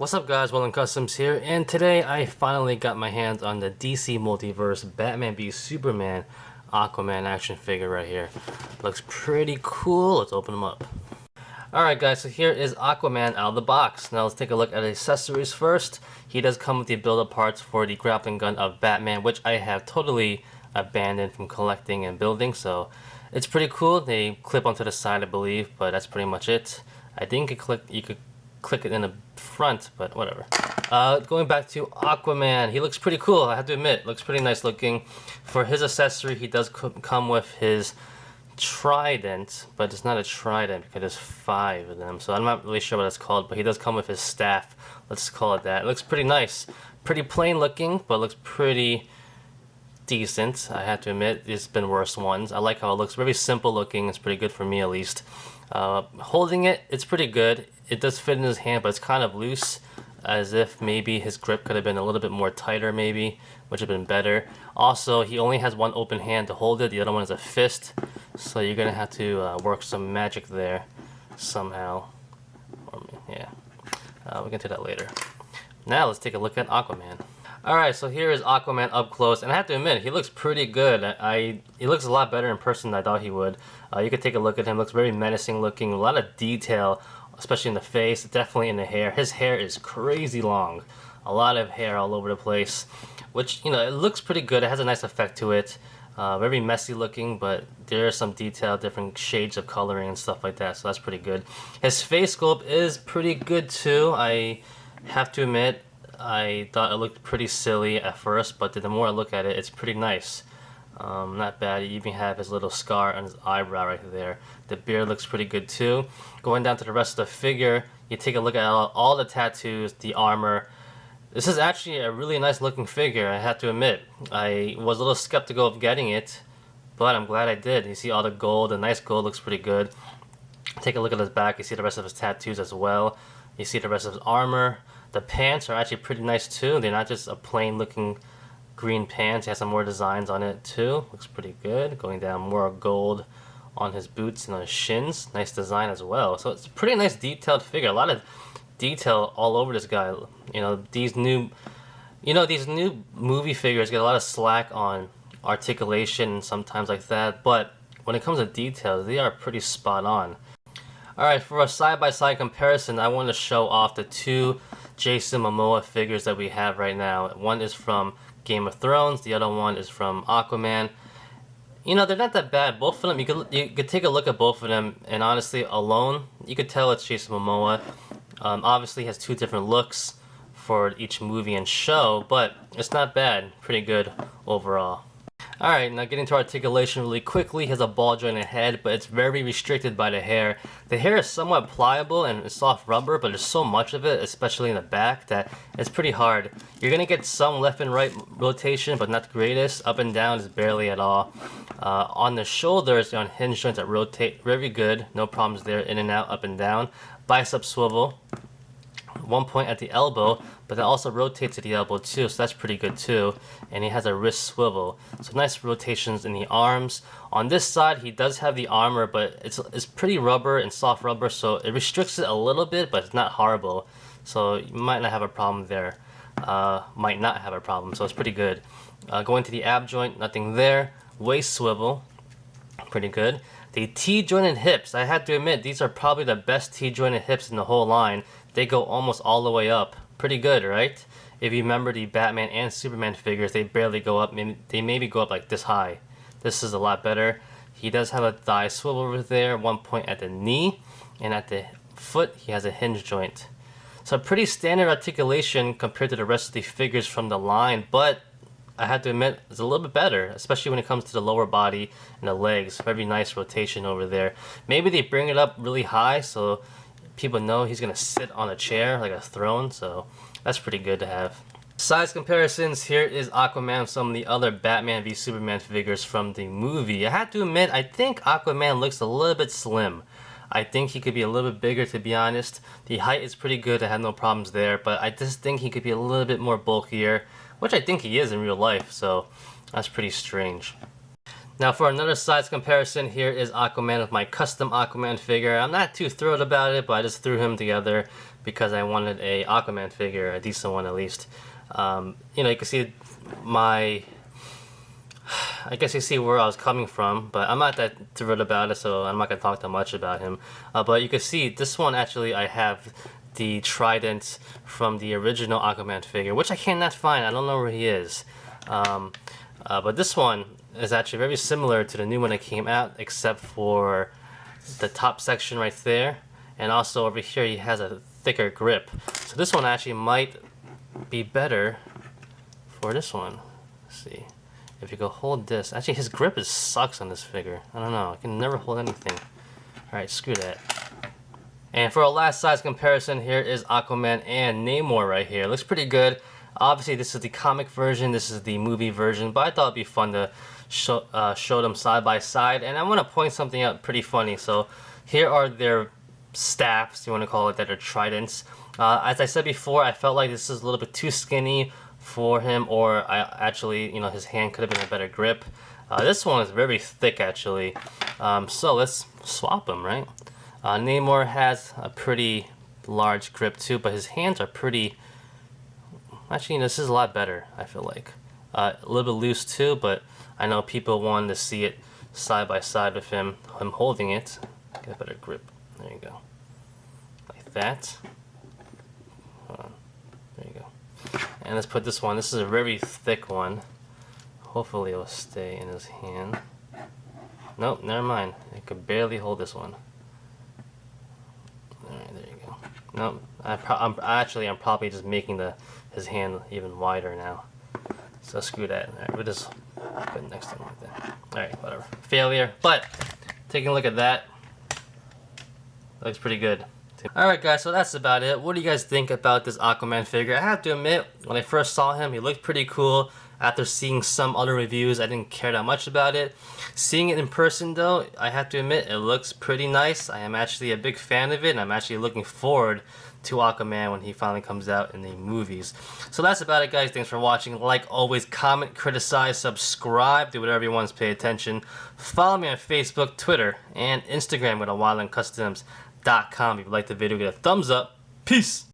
What's up guys, Welland Customs here, and today I finally got my hands on the DC Multiverse Batman v Superman Aquaman action figure right here. Looks pretty cool. Let's open them up. Alright guys, so here is Aquaman out of the box. Now let's take a look at accessories first. He does come with the build-up parts for the grappling gun of Batman, which I have totally abandoned from collecting and building, so it's pretty cool. They clip onto the side, I believe, but that's pretty much it. I think you could click it in the front, but whatever. Going back to Aquaman, he looks pretty cool, I have to admit. Looks pretty nice looking. For his accessory, he does come with his trident, but it's not a trident because there's 5 of them, so I'm not really sure what it's called, but he does come with his staff. Let's call it that. It looks pretty nice. Pretty plain looking, but looks pretty decent, I have to admit. There's been worse ones. I like how it looks. Very simple looking. It's pretty good for me, at least. Holding it, it's pretty good. It does fit in his hand, but it's kind of loose, as if maybe his grip could have been a little bit more tighter, maybe, which would have been better. Also, he only has one open hand to hold it. The other one is a fist, so you're gonna have to work some magic there somehow. Yeah, we can do that later. Now let's take a look at Aquaman. Alright, so here is Aquaman up close, and I have to admit, he looks pretty good. He looks a lot better in person than I thought he would. You could take a look at him. Looks very menacing looking, a lot of detail, especially in the face, definitely in the hair. His hair is crazy long. A lot of hair all over the place, which, you know, it looks pretty good. It has a nice effect to it. Very messy looking, but there is some detail, different shades of coloring and stuff like that, so that's pretty good. His face sculpt is pretty good too. I have to admit, I thought it looked pretty silly at first, but the more I look at it, it's pretty nice. Not bad. You even have his little scar on his eyebrow right there. The beard looks pretty good too. Going down to the rest of the figure, you take a look at all the tattoos, the armor. This is actually a really nice looking figure, I have to admit. I was a little skeptical of getting it, but I'm glad I did. You see all the gold, the nice gold looks pretty good. Take a look at his back, you see the rest of his tattoos as well. You see the rest of his armor. The pants are actually pretty nice too. They're not just a plain looking green pants. He has some more designs on it too. Looks pretty good. Going down, more gold on his boots and on his shins. Nice design as well. So it's a pretty nice detailed figure. A lot of detail all over this guy. These new movie figures get a lot of slack on articulation and sometimes like that, but when it comes to details, they are pretty spot on. Alright, for a side-by-side comparison, I want to show off the 2 Jason Momoa figures that we have right now. One is from Game of Thrones, the other one is from Aquaman. You know, they're not that bad. Both of them, you could take a look at both of them, and honestly, alone, you could tell it's Jason Momoa. Obviously, he has 2 different looks for each movie and show, but it's not bad. Pretty good overall. Alright, now getting to articulation really quickly. He has a ball jointed head, but it's very restricted by the hair. The hair is somewhat pliable and it's soft rubber, but there's so much of it, especially in the back, that it's pretty hard. You're going to get some left and right rotation, but not the greatest. Up and down is barely at all. On the shoulders, they're on hinge joints that rotate very good. No problems there, in and out, up and down. Bicep swivel. One point at the elbow, but that also rotates at the elbow too, so that's pretty good too. And he has a wrist swivel, so nice rotations in the arms. On this side, he does have the armor, but it's pretty rubber and soft rubber, so it restricts it a little bit, but it's not horrible. So you might not have a problem there. Might not have a problem, so it's pretty good. Going to the ab joint, nothing there. Waist swivel, pretty good. The T-jointed hips, I have to admit, these are probably the best T-jointed hips in the whole line. They go almost all the way up. Pretty good, right? If you remember the Batman and Superman figures, they barely go up. They maybe go up like this high. This is a lot better. He does have a thigh swivel over there, one point at the knee, and at the foot, he has a hinge joint. So pretty standard articulation compared to the rest of the figures from the line, but I have to admit, it's a little bit better, especially when it comes to the lower body and the legs. Very nice rotation over there. Maybe they bring it up really high so people know he's going to sit on a chair like a throne, so that's pretty good to have. Size comparisons, here is Aquaman, some of the other Batman v Superman figures from the movie. I have to admit, I think Aquaman looks a little bit slim. I think he could be a little bit bigger, to be honest. The height is pretty good, I have no problems there, but I just think he could be a little bit more bulkier, which I think he is in real life, so that's pretty strange. Now for another size comparison, here is Aquaman with my custom Aquaman figure. I'm not too thrilled about it, but I just threw him together because I wanted a Aquaman figure, a decent one at least. You know, you can see I guess you see where I was coming from, but I'm not that thrilled about it, so I'm not going to talk that much about him. But you can see this one actually I have the trident from the original Aquaman figure, which I cannot find. I don't know where he is. But this one is actually very similar to the new one that came out, except for the top section right there. And also over here he has a thicker grip. So this one actually might be better for this one. Let's see. If you go hold this, actually his grip sucks on this figure. I don't know, I can never hold anything. Alright, screw that. And for our last size comparison, here is Aquaman and Namor right here. Looks pretty good. Obviously this is the comic version, this is the movie version, but I thought it'd be fun to show them side by side. And I want to point something out pretty funny. So here are their staffs, you want to call it, that are tridents. As I said before, I felt like this is a little bit too skinny for him, or actually, you know, his hand could have been a better grip. This one is very thick actually. So let's swap them, right? Namor has a pretty large grip too, but his hands are pretty, actually, you know, this is a lot better, I feel like. A little bit loose too, but I know people wanted to see it side by side with him holding it. Get a better grip. There you go. Like that. Hold on. There you go. And let's put this one. This is a very thick one. Hopefully it will stay in his hand. Nope, never mind. I could barely hold this one. Alright, there you go. Nope. I'm probably just making his hand even wider now. So screw that. Alright, we'll just put it next to him like that. Alright, whatever. Failure. But taking a look at that, looks pretty good. Alright guys, so that's about it. What do you guys think about this Aquaman figure? I have to admit, when I first saw him, he looked pretty cool. After seeing some other reviews, I didn't care that much about it. Seeing it in person though, I have to admit, it looks pretty nice. I am actually a big fan of it, and I'm actually looking forward to Aquaman when he finally comes out in the movies. So that's about it guys. Thanks for watching. Like always, comment, criticize, subscribe, do whatever you want to pay attention. Follow me on Facebook, Twitter, and Instagram with wildlandcustoms.com. If you like the video, give it a thumbs up. Peace!